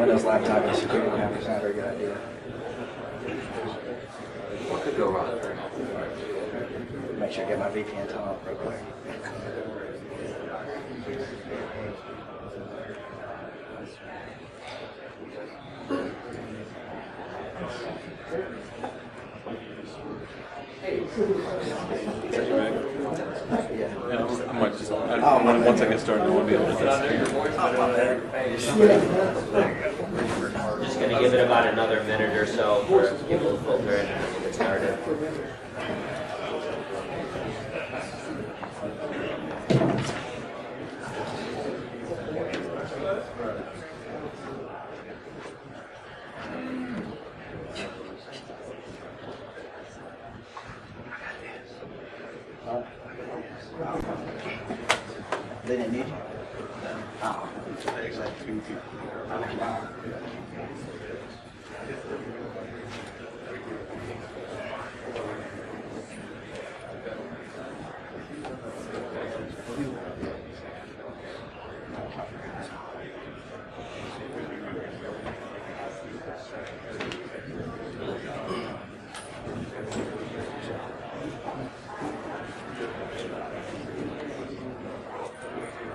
Windows laptop and security camera is not a very good idea. What could go wrong? Make sure I get my VPN turned off real quick. Once I get started, I want to be able to test it. Just going to give it about another minute or so for people to filter in and get started. They didn't need you? Oh.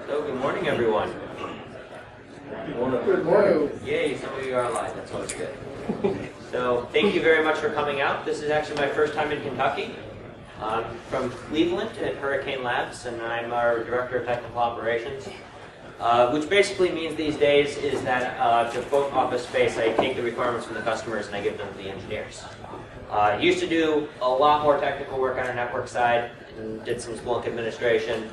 So, good morning, everyone. Good morning. Yay, some of you are alive. That's always good. So, thank you very much for coming out. This is actually my first time in Kentucky. I'm from Cleveland at Hurricane Labs, and I'm our Director of Technical Operations, which basically means these days is that to quote Office Space, I take the requirements from the customers and I give them to the engineers. Used to do a lot more technical work on our network side and did some Splunk administration.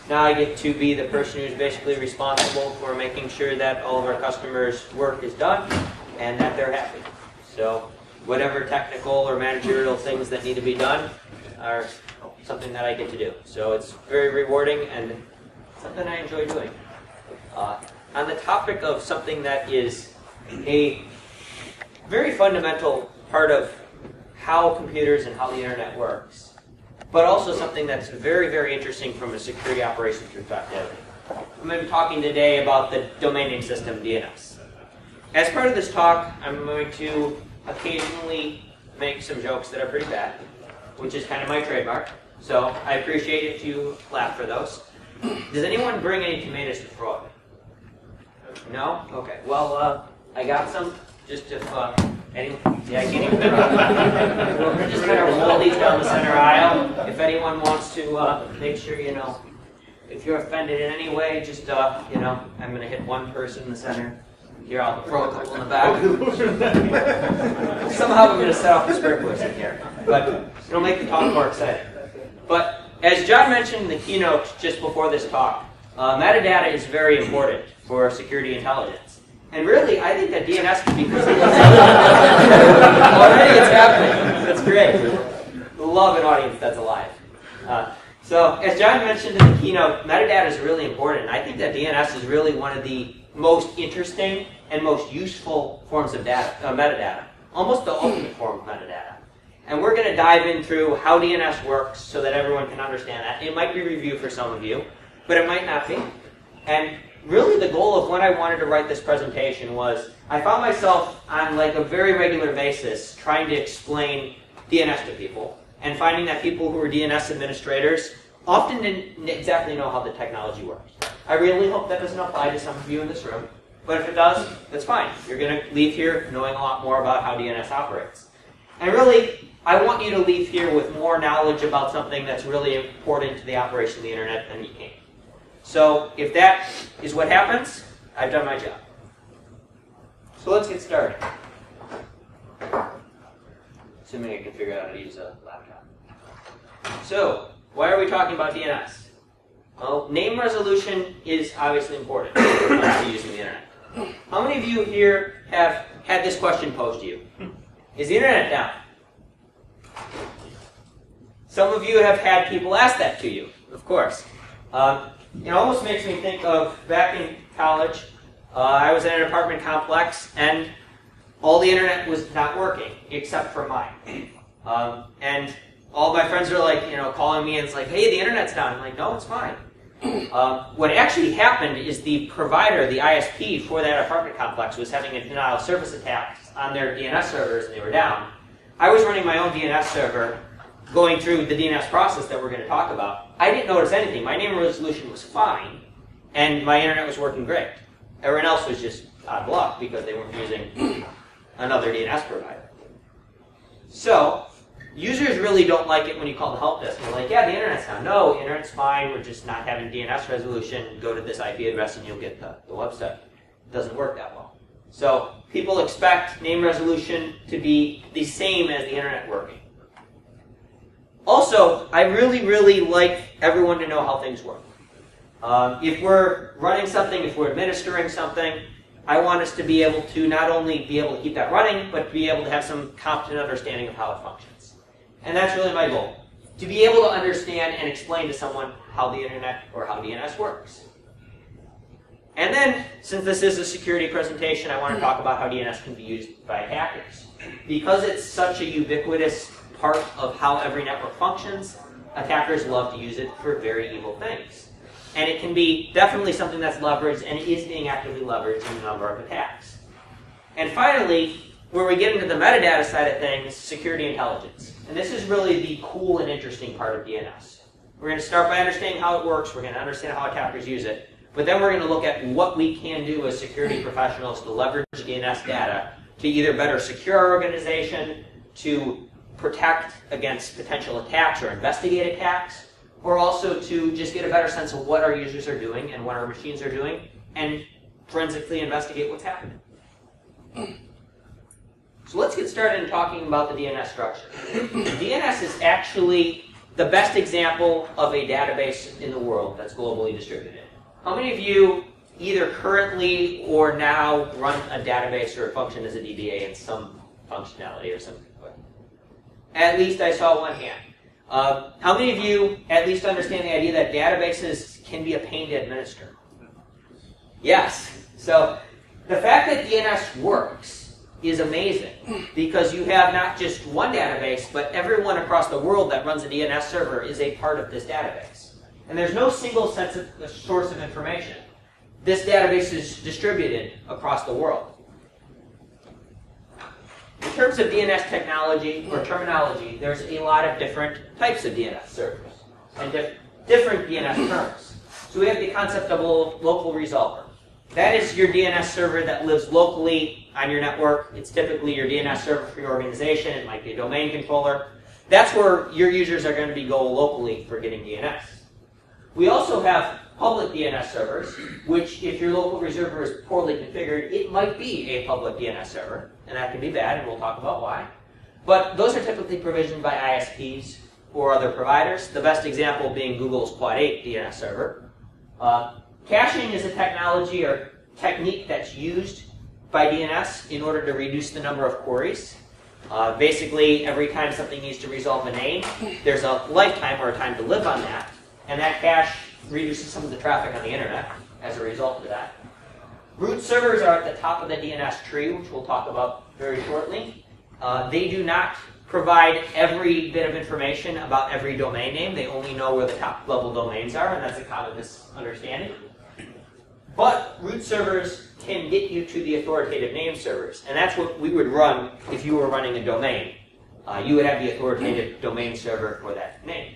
Now I get to be the person who's basically responsible for making sure that all of our customers' work is done and that they're happy. So whatever technical or managerial things that need to be done are something that I get to do. So it's very rewarding and something I enjoy doing. On the topic of something that is a very fundamental part of how computers and how the internet works, but also something that's very, very interesting from a security operations perspective. I'm going to be talking today about the domain name system, DNS. As part of this talk, I'm going to occasionally make some jokes that are pretty bad, which is kind of my trademark. So I appreciate if you laugh for those. Does anyone bring any tomatoes to throw? No? Okay. Well, I got some. Just if anyone, yeah, I can't even. We're just kind of roll these down the center aisle. If anyone wants to make sure, you know, if you're offended in any way, just you know, I'm going to hit one person in the center. Here, I'll throw a couple in the back. Somehow I'm going to set off the sprinklers in here, but it'll make the talk more exciting. But as John mentioned in the keynote just before this talk, metadata is very important for security intelligence. And really, I think that DNS could be already it's happening. That's great. Love an audience that's alive. So, as John mentioned in the keynote, metadata is really important. I think that DNS is really one of the most interesting and most useful forms of data, metadata. Almost the ultimate form of metadata. And we're going to dive in through how DNS works so that everyone can understand that. It might be review for some of you, but it might not be. And really the goal of when I wanted to write this presentation was I found myself on like a very regular basis trying to explain DNS to people and finding that people who were DNS administrators often didn't exactly know how the technology works. I really hope that doesn't apply to some of you in this room, but if it does, that's fine. You're going to leave here knowing a lot more about how DNS operates. And really, I want you to leave here with more knowledge about something that's really important to the operation of the internet than you came. So if that is what happens, I've done my job. So let's get started. Assuming I can figure out how to use a laptop. So, why are we talking about DNS? Well, name resolution is obviously important when it comes to using the internet. How many of you here have had this question posed to you? Is the internet down? Some of you have had people ask that to you, of course. It almost makes me think of back in college, I was in an apartment complex and all the internet was not working except for mine. And all my friends are like, you know, calling me and it's like, hey, the internet's down. I'm like, no, it's fine. What actually happened is the provider, the ISP for that apartment complex, was having a denial of service attack on their DNS servers, and they were down. I was running my own DNS server, going through the DNS process that we're going to talk about. I didn't notice anything. My name resolution was fine, and my internet was working great. Everyone else was just out of luck because they weren't using another DNS provider. So, users really don't like it when you call the help desk. They're like, yeah, the internet's down. No, the internet's fine. We're just not having DNS resolution. Go to this IP address and you'll get the website. It doesn't work that well. So, people expect name resolution to be the same as the internet working. Also, I really, really like everyone to know how things work. If we're running something, if we're administering something, I want us to be able to not only be able to keep that running, but be able to have some competent understanding of how it functions. And that's really my goal, to be able to understand and explain to someone how the internet or how DNS works. And then, since this is a security presentation, I want to talk about how DNS can be used by hackers. Because it's such a ubiquitous part of how every network functions, attackers love to use it for very evil things. And it can be definitely something that's leveraged, and it is being actively leveraged in a number of attacks. And finally, where we get into the metadata side of things, security intelligence. And this is really the cool and interesting part of DNS. We're going to start by understanding how it works, we're going to understand how attackers use it, but then we're going to look at what we can do as security professionals to leverage DNS data to either better secure our organization, to protect against potential attacks or investigate attacks, or also to just get a better sense of what our users are doing and what our machines are doing, and forensically investigate what's happening. So let's get started in talking about the DNS structure. DNS is actually the best example of a database in the world that's globally distributed. How many of you either currently or now run a database or function as a DBA in some functionality or something? At least I saw one hand. How many of you at least understand the idea that databases can be a pain to administer? Yes. So the fact that DNS works is amazing because you have not just one database, but everyone across the world that runs a DNS server is a part of this database. And there's no single source of information. This database is distributed across the world. In terms of DNS technology or terminology, there's a lot of different types of DNS servers and different DNS terms. So we have the concept of a local resolver. That is your DNS server that lives locally on your network. It's typically your DNS server for your organization. It might be a domain controller. That's where your users are going to be going locally for getting DNS. We also have public DNS servers, which if your local reserver is poorly configured, it might be a public DNS server, and that can be bad, and we'll talk about why. But those are typically provisioned by ISPs or other providers, the best example being Google's Quad 8 DNS server. Caching is a technology or technique that's used by DNS in order to reduce the number of queries. Basically, every time something needs to resolve a name, there's a lifetime or a time to live on that, and that cache reduces some of the traffic on the internet as a result of that. Root servers are at the top of the DNS tree, which we'll talk about very shortly. They do not provide every bit of information about every domain name. They only know where the top level domains are, and that's a common misunderstanding. But root servers can get you to the authoritative name servers, and that's what we would run if you were running a domain. You would have the authoritative domain server for that name.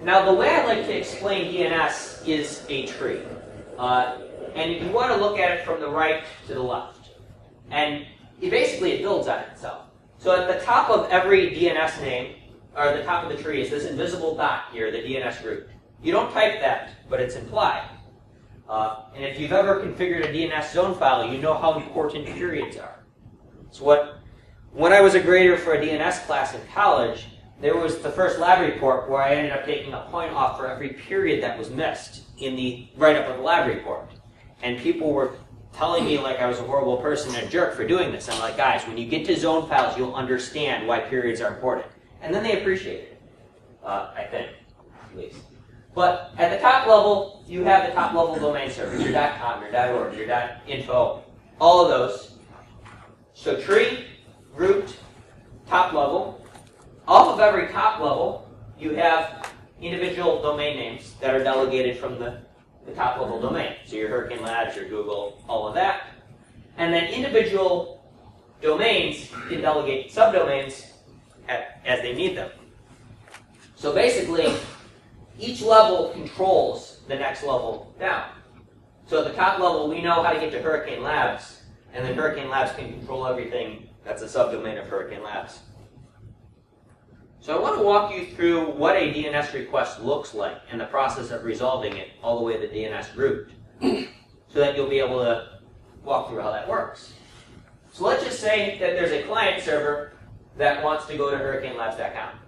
Now, the way I like to explain DNS is a tree. And you want to look at it from the right to the left. And basically, it builds on itself. So at the top of every DNS name, or the top of the tree, is this invisible dot here, the DNS root. You don't type that, but it's implied. And if you've ever configured a DNS zone file, you know how important periods are. So when I was a grader for a DNS class in college, there was the first lab report where I ended up taking a point off for every period that was missed in the write-up of the lab report. And people were telling me like I was a horrible person and a jerk for doing this. I'm like, guys, when you get to zone files, you'll understand why periods are important. And then they appreciate it, I think, at least. But at the top level, you have the top level domain servers, your .com, your .org, your .info, all of those. So tree, root, top level. Off of every top level, you have individual domain names that are delegated from the top level domain. So your Hurricane Labs, your Google, all of that. And then individual domains can delegate subdomains as they need them. So basically, each level controls the next level down. So at the top level, we know how to get to Hurricane Labs, and then Hurricane Labs can control everything that's a subdomain of Hurricane Labs. So I want to walk you through what a DNS request looks like and the process of resolving it all the way to the DNS root, so that you'll be able to walk through how that works. So let's just say that there's a client server that wants to go to hurricanelabs.com.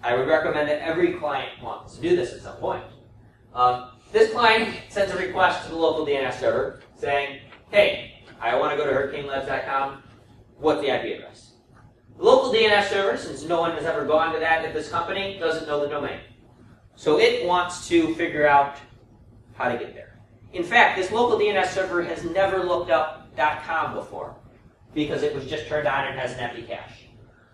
I would recommend that every client wants to do this at some point. This client sends a request to the local DNS server saying, hey, I want to go to hurricanelabs.com. What's the IP address? The local DNS server, since no one has ever gone to that at this company, doesn't know the domain. So it wants to figure out how to get there. In fact, this local DNS server has never looked up .com before because it was just turned on and has an empty cache.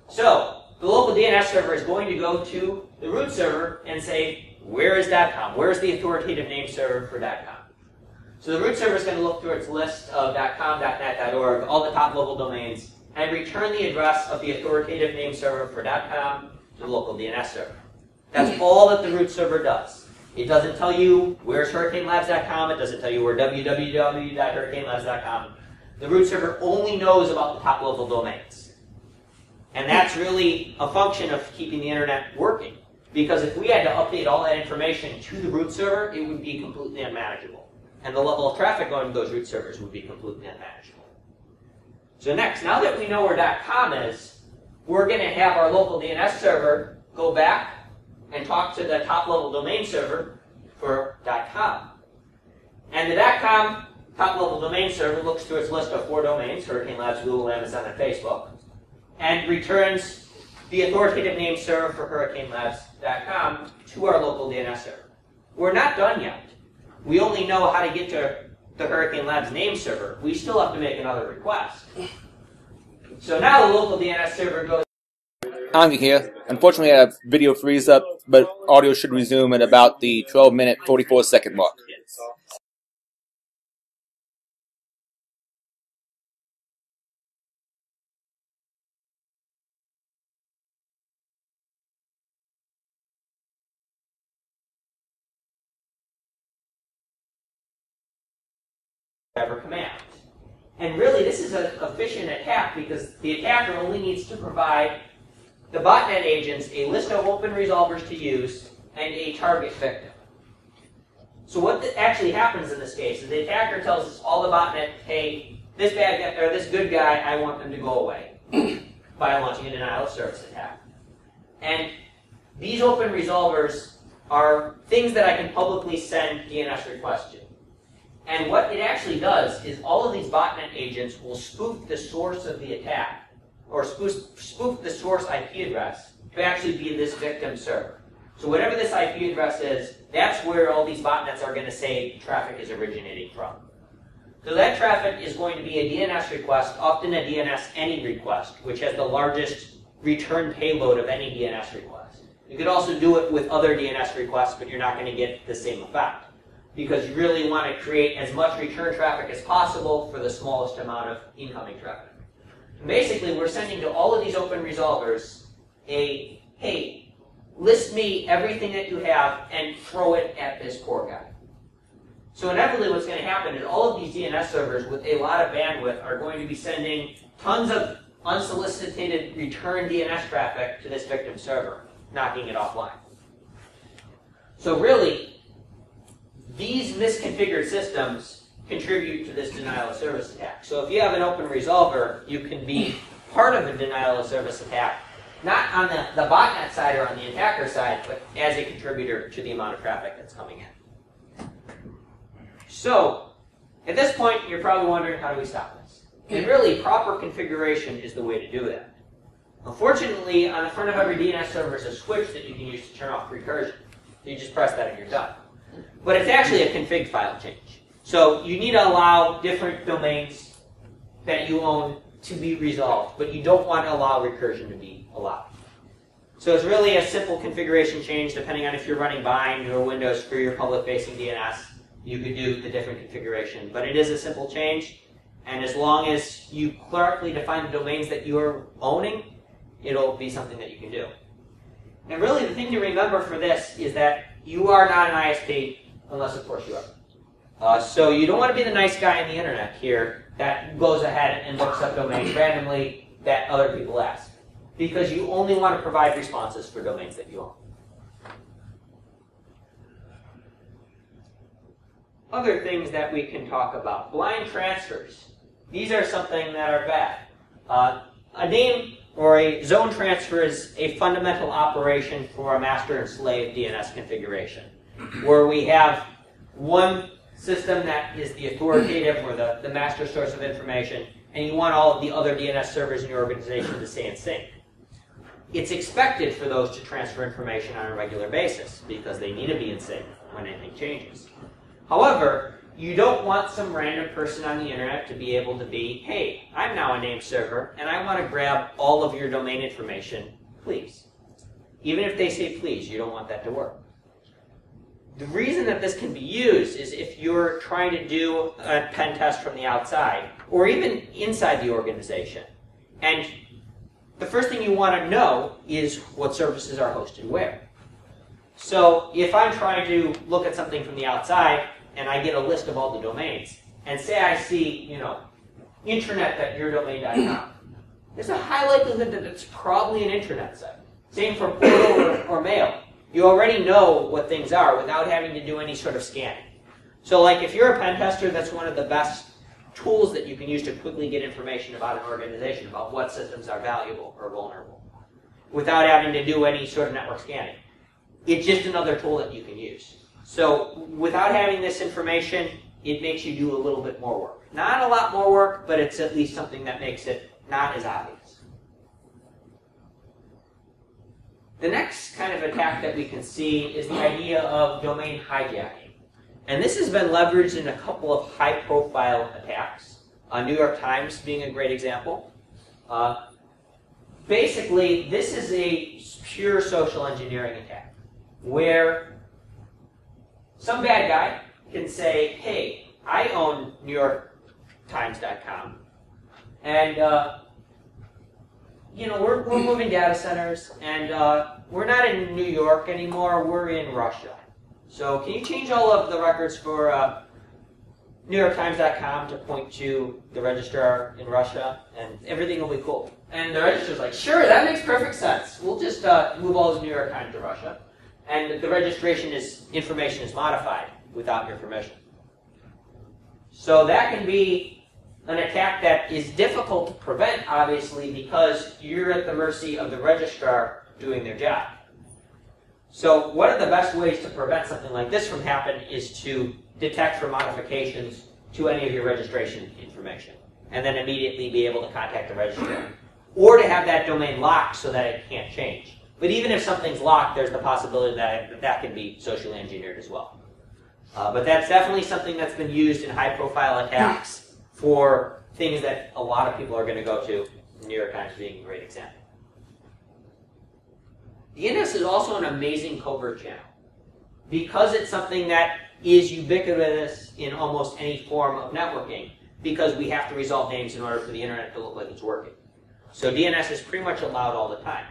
So the local DNS server is going to go to the root server and say, where is .com? Where is the authoritative name server for .com? So the root server is going to look through its list of .com, .net, .org, all the top level domains, and return the address of the authoritative name server for .com to the local DNS server. That's all that the root server does. It doesn't tell you where's hurricanelabs.com. It doesn't tell you where www.hurricanelabs.com. The root server only knows about the top level domains. And that's really a function of keeping the internet working. Because if we had to update all that information to the root server, it would be completely unmanageable. And the level of traffic going to those root servers would be completely unmanageable. So next, now that we know where .com is, we're going to have our local DNS server go back and talk to the top-level domain server for .com. And the .com top-level domain server looks through its list of 4 domains, Hurricane Labs, Google, Amazon, and Facebook, and returns the authoritative name server for hurricanelabs.com to our local DNS server. We're not done yet. We only know how to get to the Hurricane Labs name server. We still have to make another request. So now the local DNS server goes... Andy here. Unfortunately, I have video freeze up, but audio should resume at about the 12-minute, 44-second mark. Command. And really, this is an efficient attack because the attacker only needs to provide the botnet agents a list of open resolvers to use and a target victim. So what actually happens in this case is the attacker tells all the botnet, hey, this bad guy or this good guy, I want them to go away by launching a denial of service attack. And these open resolvers are things that I can publicly send DNS requests to. And what it actually does is all of these botnet agents will spoof the source of the attack, or spoof the source IP address to actually be this victim server. So whatever this IP address is, that's where all these botnets are going to say traffic is originating from. So that traffic is going to be a DNS request, often a DNS any request, which has the largest return payload of any DNS request. You could also do it with other DNS requests, but you're not going to get the same effect, because you really want to create as much return traffic as possible for the smallest amount of incoming traffic. And basically, we're sending to all of these open resolvers a, hey, list me everything that you have and throw it at this poor guy. So inevitably what's going to happen is all of these DNS servers with a lot of bandwidth are going to be sending tons of unsolicited return DNS traffic to this victim server, knocking it offline. So really, these misconfigured systems contribute to this denial of service attack. So if you have an open resolver, you can be part of a denial of service attack, not on the botnet side or on the attacker side, but as a contributor to the amount of traffic that's coming in. So at this point, you're probably wondering, how do we stop this? And really, proper configuration is the way to do that. Unfortunately, on the front of every DNS server is a switch that you can use to turn off recursion. So you just press that and you're done. But it's actually a config file change. So you need to allow different domains that you own to be resolved, but you don't want to allow recursion to be allowed. So it's really a simple configuration change depending on if you're running bind or Windows for your public-facing DNS. You could do the different configuration. But it is a simple change, and as long as you correctly define the domains that you're owning, it'll be something that you can do. And really the thing to remember for this is that you are not an ISP unless, of course, you are. So you don't want to be the nice guy on the internet here that goes ahead and looks up domains randomly that other people ask, because you only want to provide responses for domains that you own. Other things that we can talk about. Blind transfers. These are something that are bad. A name or a zone transfer is a fundamental operation for a master and slave DNS configuration, where we have one system that is the authoritative or the master source of information, and you want all of the other DNS servers in your organization to stay in sync. It's expected for those to transfer information on a regular basis because they need to be in sync when anything changes. However, you don't want some random person on the internet to be able to be, hey, I'm now a named server, and I want to grab all of your domain information, please. Even if they say please, you don't want that to work. The reason that this can be used is if you're trying to do a pen test from the outside, or even inside the organization. And the first thing you want to know is what services are hosted where. So if I'm trying to look at something from the outside, and I get a list of all the domains, and say I see, intranet.yourdomain.com, there's a high likelihood that it's probably an intranet site. Same for portal or mail. You already know what things are without having to do any sort of scanning. So like if you're a pen tester, that's one of the best tools that you can use to quickly get information about an organization, about what systems are valuable or vulnerable, without having to do any sort of network scanning. It's just another tool that you can use. So without having this information, it makes you do a little bit more work. Not a lot more work, but it's at least something that makes it not as obvious. The next kind of attack that we can see is the idea of domain hijacking. And this has been leveraged in a couple of high-profile attacks. New York Times being a great example. Basically, this is a pure social engineering attack, where some bad guy can say, hey, I own NewYorkTimes.com, and we're moving data centers, and we're not in New York anymore, we're in Russia. So can you change all of the records for NewYorkTimes.com to point to the registrar in Russia, and everything will be cool. And the registrar's like, sure, that makes perfect sense. We'll just move all the New York Times to Russia. And the registration information is modified without your permission. So that can be an attack that is difficult to prevent, obviously, because you're at the mercy of the registrar doing their job. So one of the best ways to prevent something like this from happening is to detect for modifications to any of your registration information, and then immediately be able to contact the registrar. Or to have that domain locked so that it can't change. But even if something's locked, there's the possibility that that can be socially engineered as well. But that's definitely something that's been used in high-profile attacks for things that a lot of people are going to go to, New York Times being a great example. DNS is also an amazing covert channel because it's something that is ubiquitous in almost any form of networking, because we have to resolve names in order for the internet to look like it's working. So DNS is pretty much allowed all the time.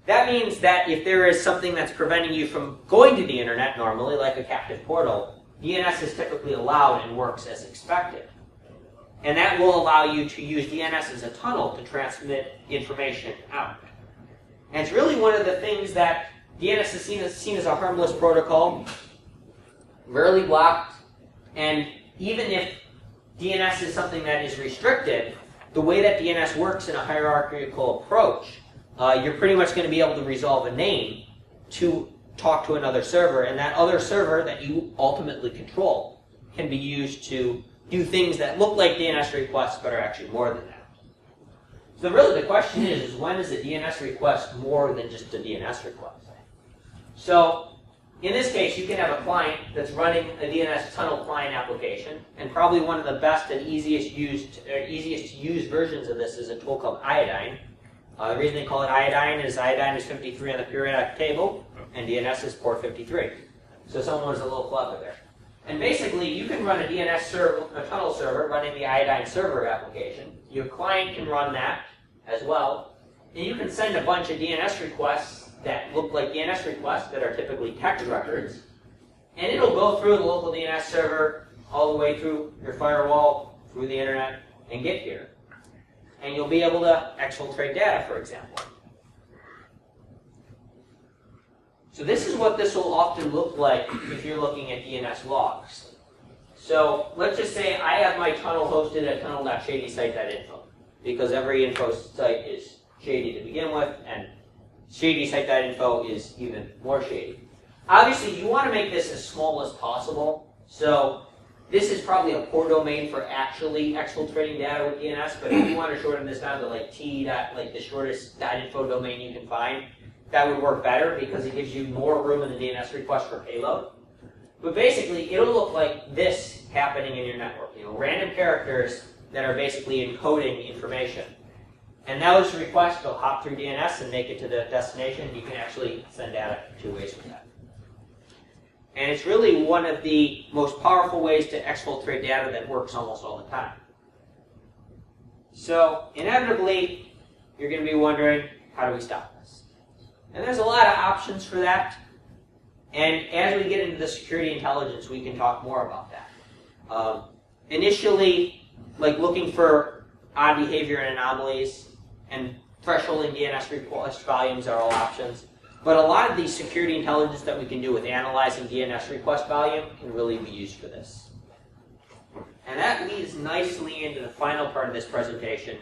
That means that if there is something that's preventing you from going to the internet normally, like a captive portal, DNS is typically allowed and works as expected. And that will allow you to use DNS as a tunnel to transmit information out. And it's really one of the things that DNS is seen as a harmless protocol, rarely blocked, and even if DNS is something that is restricted, the way that DNS works in a hierarchical approach, you're pretty much going to be able to resolve a name to talk to another server, and that other server that you ultimately control can be used to do things that look like DNS requests but are actually more than that. So really the question is when is a DNS request more than just a DNS request? So in this case, you can have a client that's running a DNS tunnel client application, and probably one of the best and easiest to use versions of this is a tool called Iodine, The reason they call it iodine is 53 on the periodic table, and DNS is port 53. So someone was a little clever there. And basically, you can run a DNS server, a tunnel server, running the iodine server application. Your client can run that as well. And you can send a bunch of DNS requests that look like DNS requests that are typically text records. And it'll go through the local DNS server, all the way through your firewall, through the internet, and get here. And you'll be able to exfiltrate data, for example. So this is what this will often look like if you're looking at DNS logs. So let's just say I have my tunnel hosted at tunnel.shadysite.info, because every info site is shady to begin with, and shadysite.info is even more shady. Obviously, you want to make this as small as possible. So this is probably a poor domain for actually exfiltrating data with DNS, but if you want to shorten this down to like like the shortest .info domain you can find, that would work better because it gives you more room in the DNS request for payload. But basically, it'll look like this happening in your network. Random characters that are basically encoding information. And those requests will hop through DNS and make it to the destination. You can actually send data 2 ways with that. And it's really one of the most powerful ways to exfiltrate data that works almost all the time. So inevitably, you're going to be wondering, how do we stop this? And there's a lot of options for that. And as we get into the security intelligence, we can talk more about that. Initially, like looking for odd behavior and anomalies, and thresholding DNS request volumes are all options. But a lot of the security intelligence that we can do with analyzing DNS request volume can really be used for this. And that leads nicely into the final part of this presentation,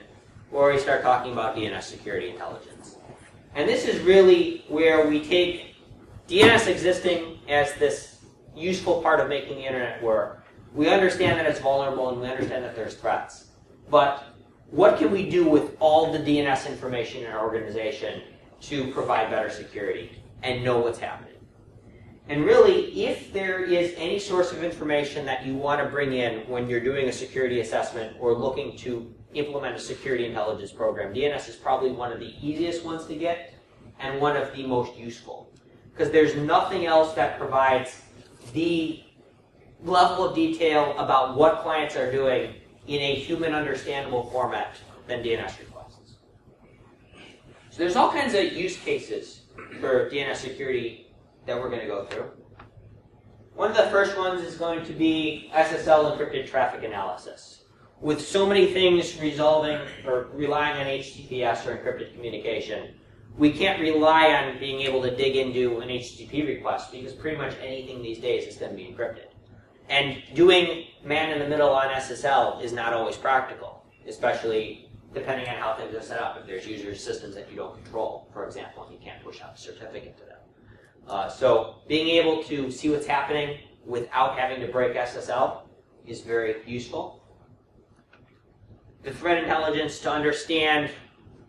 where we start talking about DNS security intelligence. And this is really where we take DNS existing as this useful part of making the internet work. We understand that it's vulnerable and we understand that there's threats. But what can we do with all the DNS information in our organization to provide better security and know what's happening? And really, if there is any source of information that you want to bring in when you're doing a security assessment or looking to implement a security intelligence program, DNS is probably one of the easiest ones to get and one of the most useful. Because there's nothing else that provides the level of detail about what clients are doing in a human understandable format than DNS requests. So there's all kinds of use cases for DNS security that we're going to go through. One of the first ones is going to be SSL encrypted traffic analysis. With so many things resolving or relying on HTTPS or encrypted communication, we can't rely on being able to dig into an HTTP request because pretty much anything these days is going to be encrypted. And doing man-in-the-middle on SSL is not always practical, especially depending on how things are set up. If there's user systems that you don't control, for example, and you can't push out a certificate to them. So being able to see what's happening without having to break SSL is very useful. The threat intelligence to understand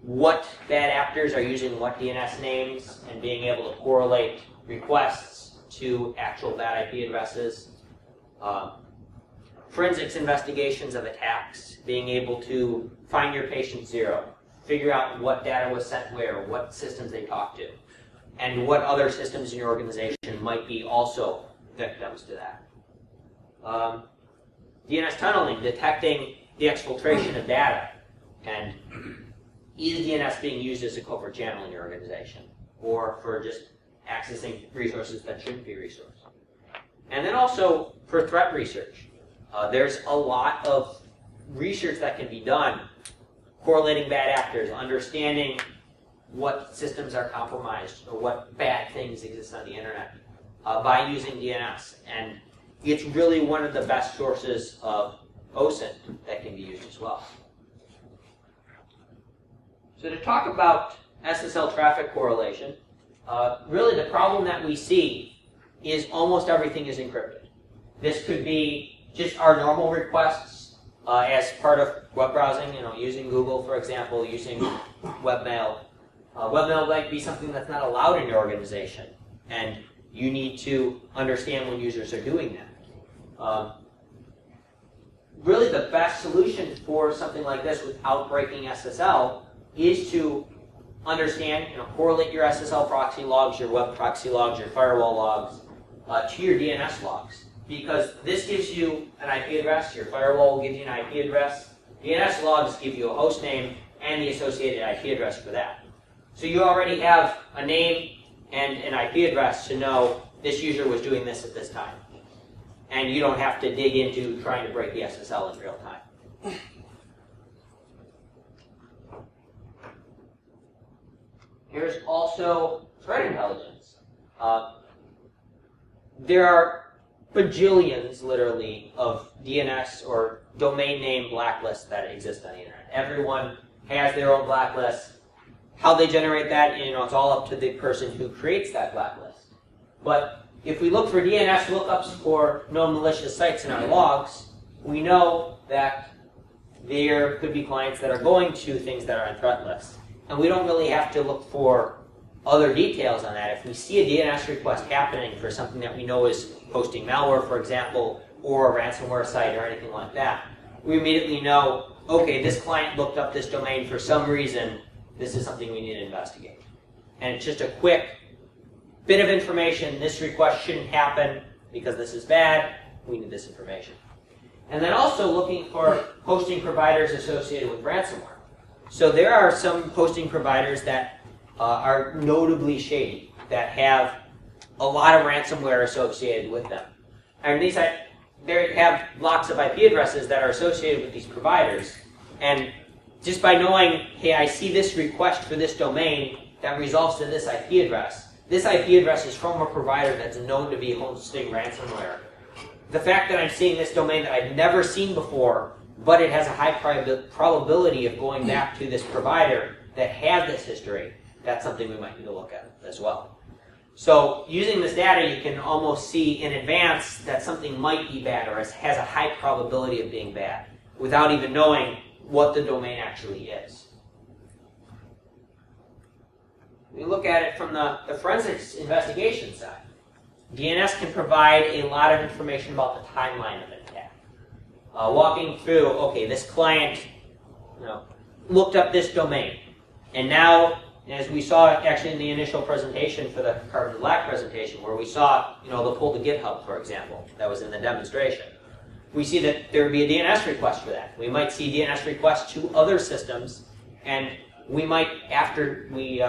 what bad actors are using what DNS names and being able to correlate requests to actual bad IP addresses. Forensics investigations of attacks, being able to find your patient zero, figure out what data was sent where, what systems they talked to, and what other systems in your organization might be also victims to that. DNS tunneling, detecting the exfiltration of data, and is DNS being used as a covert channel in your organization, or for just accessing resources that shouldn't be resourced. And then also for threat research. There's a lot of research that can be done correlating bad actors, understanding what systems are compromised or what bad things exist on the internet by using DNS. And it's really one of the best sources of OSINT that can be used as well. So to talk about SSL traffic correlation, really the problem that we see is almost everything is encrypted. This could be just our normal requests as part of web browsing, using Google, for example, using webmail. Webmail might be something that's not allowed in your organization, and you need to understand when users are doing that. Really the best solution for something like this without breaking SSL is to understand, correlate your SSL proxy logs, your web proxy logs, your firewall logs to your DNS logs. Because this gives you an IP address, your firewall will give you an IP address, DNS logs give you a host name and the associated IP address for that. So you already have a name and an IP address to know this user was doing this at this time. And you don't have to dig into trying to break the SSL in real time. Here's also threat intelligence. There are bajillions, literally, of DNS or domain name blacklists that exist on the internet. Everyone has their own blacklist. How they generate that, it's all up to the person who creates that blacklist. But if we look for DNS lookups for known malicious sites in our logs, we know that there could be clients that are going to things that are on threat lists. And we don't really have to look for other details on that. If we see a DNS request happening for something that we know is hosting malware, for example, or a ransomware site or anything like that, we immediately know, okay, this client looked up this domain for some reason. This is something we need to investigate. And it's just a quick bit of information. This request shouldn't happen because this is bad. We need this information. And then also looking for hosting providers associated with ransomware. So there are some hosting providers that are notably shady, that have a lot of ransomware associated with them. And these they have lots of IP addresses that are associated with these providers. And just by knowing, hey, I see this request for this domain that resolves to this IP address. This IP address is from a provider that's known to be hosting ransomware. The fact that I'm seeing this domain that I've never seen before, but it has a high probability of going back to this provider that has this history, that's something we might need to look at as well. So using this data, you can almost see in advance that something might be bad or has a high probability of being bad without even knowing what the domain actually is. We look at it from the forensics investigation side. DNS can provide a lot of information about the timeline of an attack. Walking through, okay, this client looked up this domain, and now, as we saw actually in the initial presentation for the Carbon Black presentation, where we saw the pull to GitHub, for example, that was in the demonstration, we see that there would be a DNS request for that. We might see DNS requests to other systems, and we might, after we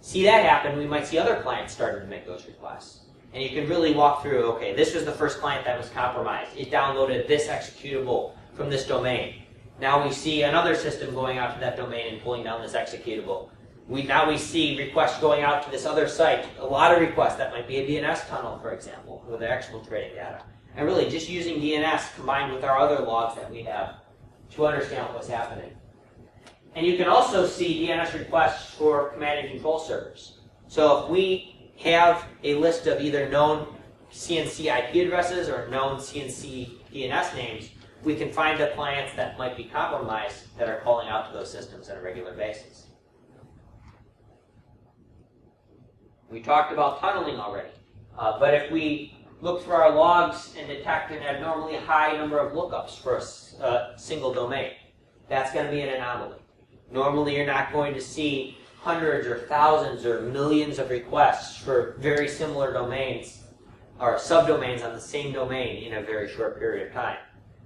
see that happen, we might see other clients starting to make those requests. And you can really walk through, okay, this was the first client that was compromised. It downloaded this executable from this domain. Now we see another system going out to that domain and pulling down this executable. Now we see requests going out to this other site. A lot of requests. That might be a DNS tunnel, for example, where they're exfiltrating data. And really just using DNS combined with our other logs that we have to understand what's happening. And you can also see DNS requests for command and control servers. So if we have a list of either known CNC IP addresses or known CNC DNS names, we can find the clients that might be compromised that are calling out to those systems on a regular basis. We talked about tunneling already, but if we look through our logs and detect an abnormally high number of lookups for a single domain, that's going to be an anomaly. Normally you're not going to see hundreds or thousands or millions of requests for very similar domains or subdomains on the same domain in a very short period of time.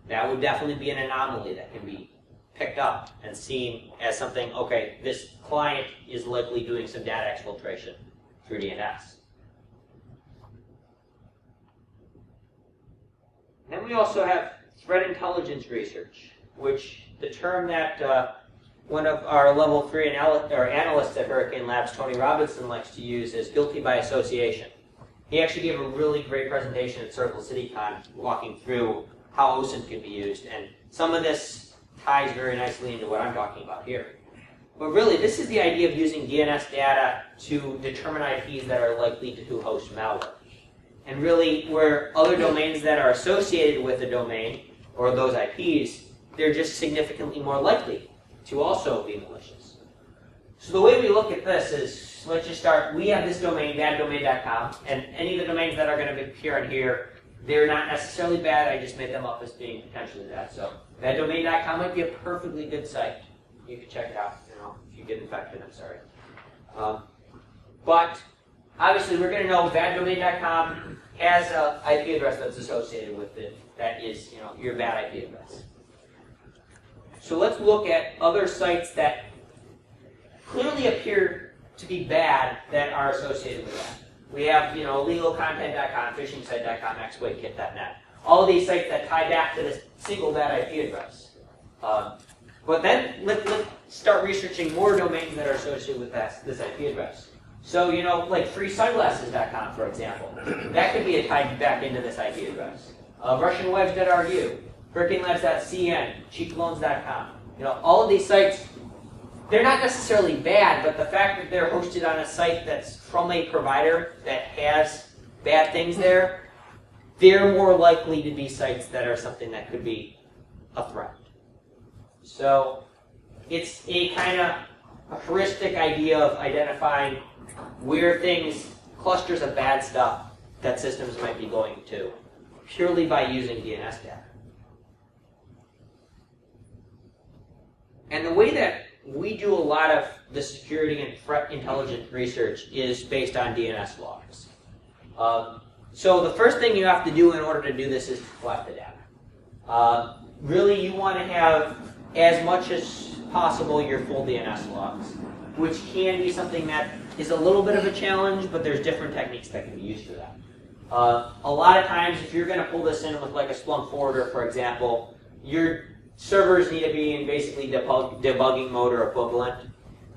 That would definitely be an anomaly that can be picked up and seen as something, okay, this client is likely doing some data exfiltration through DNS. Then we also have threat intelligence research, which the term that one of our level 3 analysts at Hurricane Labs, Tony Robinson, likes to use is guilty by association. He actually gave a really great presentation at Circle CityCon walking through how OSINT can be used, and some of this ties very nicely into what I'm talking about here. But really, this is the idea of using DNS data to determine IPs that are likely to host malware. And really, where other domains that are associated with a domain, or those IPs, they're just significantly more likely to also be malicious. So the way we look at this is, let's just start, we have this domain, baddomain.com, and any of the domains that are going to appear in here, they're not necessarily bad, I just made them up as being potentially bad. So baddomain.com might be a perfectly good site. You can check it out, if you get infected, I'm sorry. But obviously, we're going to know baddomain.com has an IP address that's associated with it. That is, your bad IP address. So let's look at other sites that clearly appear to be bad that are associated with that. We have, illegalcontent.com, phishingsite.com, exploitkit.net. All of these sites that tie back to this single bad IP address. But then let's start researching more domains that are associated with this IP address. So, like freesunglasses.com, for example. That could be tied back into this IP address. RussianWebs.ru, HurricaneLabs.cn, cheaploans.com. All of these sites, they're not necessarily bad, but the fact that they're hosted on a site that's from a provider that has bad things there, they're more likely to be sites that are something that could be a threat. So it's a kind of a heuristic idea of identifying where clusters of bad stuff that systems might be going to, purely by using DNS data. And the way that we do a lot of the security and threat intelligence research is based on DNS logs. So the first thing you have to do in order to do this is to collect the data. Really, you want to have as much as possible your full DNS logs, which can be something that is a little bit of a challenge, but there's different techniques that can be used for that. A lot of times, if you're going to pull this in with like a Splunk forwarder, for example, your servers need to be in basically debugging mode or equivalent.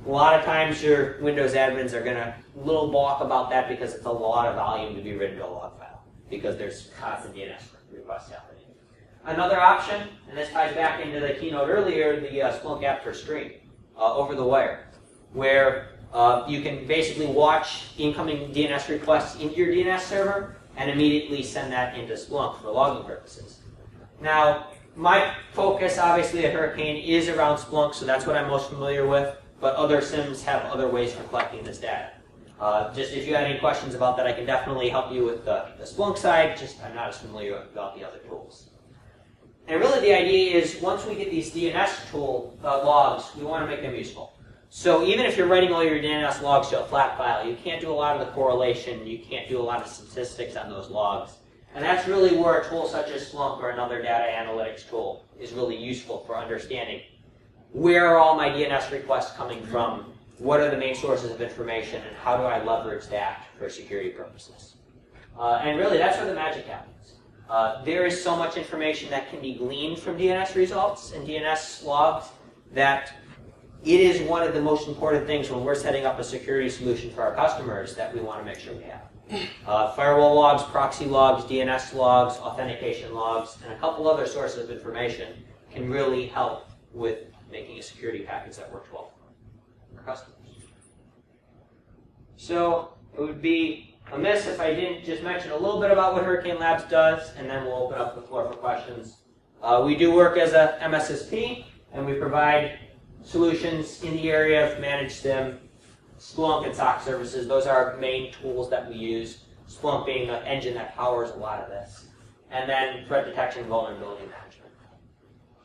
A lot of times, your Windows admins are going to little balk about that because it's a lot of volume to be written to a log file, because there's constant DNS requests happening. Another option, and this ties back into the keynote earlier, the Splunk app for stream over the wire, where you can basically watch incoming DNS requests into your DNS server and immediately send that into Splunk for logging purposes. Now, my focus, obviously, at Hurricane is around Splunk, so that's what I'm most familiar with, but other SIMs have other ways for collecting this data. Just if you have any questions about that, I can definitely help you with the Splunk side, just I'm not as familiar about the other tools. And really the idea is, once we get these DNS tool logs, we want to make them useful. So even if you're writing all your DNS logs to a flat file, you can't do a lot of the correlation, you can't do a lot of statistics on those logs. And that's really where a tool such as Splunk or another data analytics tool is really useful for understanding where are all my DNS requests coming from, what are the main sources of information, and how do I leverage that for security purposes. And really, that's where the magic happens. There is so much information that can be gleaned from DNS results and DNS logs that it is one of the most important things when we're setting up a security solution for our customers that we want to make sure we have. Firewall logs, proxy logs, DNS logs, authentication logs, and a couple other sources of information can really help with making a security package that works well for our customers. So it would be amiss if I didn't just mention a little bit about what Hurricane Labs does, and then we'll open up the floor for questions. We do work as a MSSP, and we provide solutions in the area of managed SIEM, Splunk, and SOC services. Those are our main tools that we use, Splunk being the engine that powers a lot of this. And then threat detection and vulnerability management.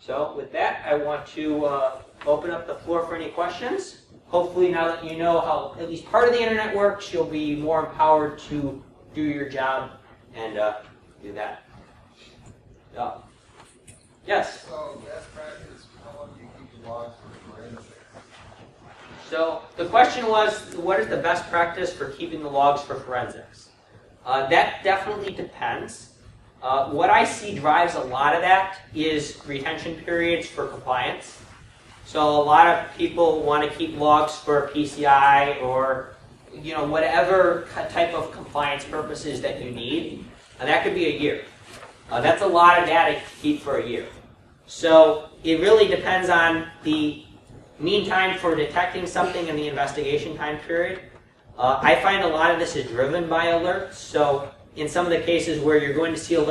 So with that, I want to open up the floor for any questions. Hopefully, now that you know how at least part of the internet works, you'll be more empowered to do your job and do that. Yes? So, best practice, how long do you keep the logs for forensics? So, the question was, what is the best practice for keeping the logs for forensics? That definitely depends. What I see drives a lot of that is retention periods for compliance. So a lot of people want to keep logs for PCI or whatever type of compliance purposes that you need, and that could be a year. That's a lot of data to keep for a year. So it really depends on the mean time for detecting something and the investigation time period. I find a lot of this is driven by alerts. So in some of the cases where you're going to see an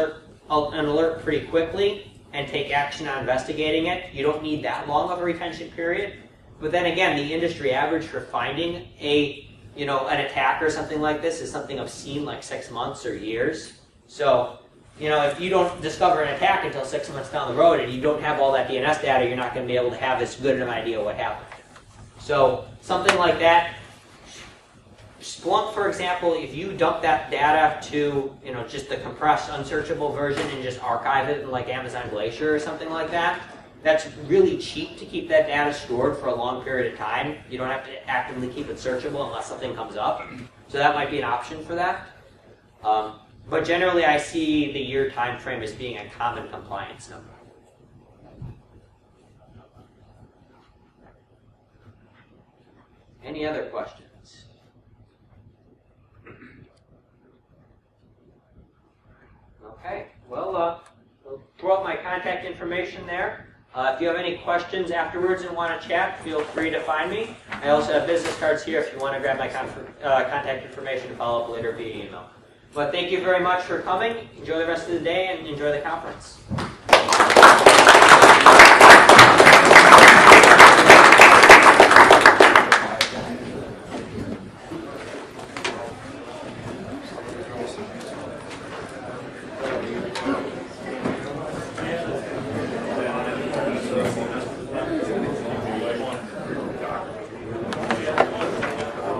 alert pretty quickly and take action on investigating it, you don't need that long of a retention period. But then again, the industry average for finding an attack or something like this is something I've seen like 6 months or years. So, if you don't discover an attack until 6 months down the road and you don't have all that DNS data, you're not going to be able to have as good an idea what happened. So something like that Splunk, for example, if you dump that data to, just the compressed, unsearchable version and just archive it in like Amazon Glacier or something like that, that's really cheap to keep that data stored for a long period of time. You don't have to actively keep it searchable unless something comes up. So that might be an option for that. But generally, I see the year time frame as being a common compliance number. Any other questions? Okay, well, I'll throw up my contact information there. If you have any questions afterwards and want to chat, feel free to find me. I also have business cards here if you want to grab my contact information and follow up later via email. But thank you very much for coming. Enjoy the rest of the day and enjoy the conference.